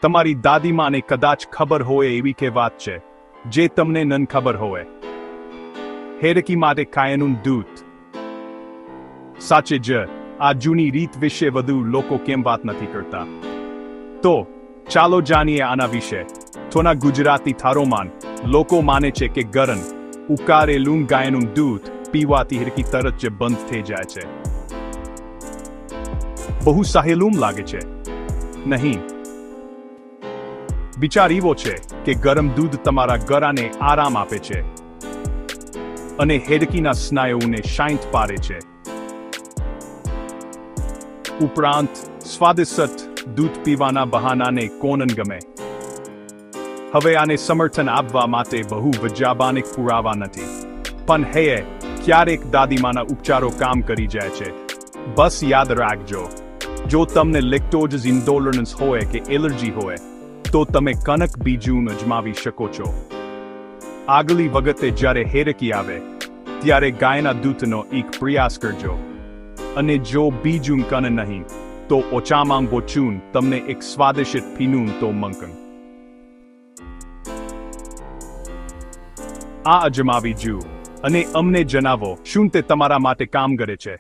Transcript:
તમારી દાદીમાને કદાચ ખબર હોય એવી કે વાત છે જે તમને ન ખબર હોય. હેરકી માટે કાયાનું દૂધ. સાચે જ આ જૂની રીત વિશે વધુ લોકો કેમ વાત નથી કરતા? તો ચાલો જાણીએ આના વિશે. થોડા ગુજરાતી થારોમાન લોકો માને છે કે ગરમ ઉકાળેલું ગાયનું દૂધ પીવાથી હેરકી તરત જ બંધ થઈ જાય છે. બહુ સહેલું લાગે છે, નહીં? વિચાર એવો છે કે ગરમ દૂધ તમારા ગળાને આરામ આપે છે અને હેડકીના સ્નાયુઓને શાંત પાડે છે. ઉપરાંત સ્વાદિષ્ટ દૂધ પીવાના બહાનાને કોણ ગમે? હવે આને સમર્થન આપવા માટે બહુ વૈજ્ઞાનિક પુરાવા નથી, પણ હે, ક્યારેક દાદીમાના ઉપચારો કામ કરી જાય છે. બસ યાદ રાખજો, જો તમને લેક્ટોઝ ઇન્ટોલરન્સ હોય કે એલર્જી હોય તો તમે કનક બીજું અજમાવી શકો છો. આગલી વખતે જ્યારે હેરકી આવે ત્યારે ગાયના દૂધનો એક પ્રયાસ કરજો, અને જો બીજું કન નહીં તો ઓછામાં ઓછું તમને એક સ્વાદિષ્ટ પીણું તો મંકન. આ અજમાવી જુઓ અને અમને જણાવો શું તે તમારા માટે કામ કરે છે.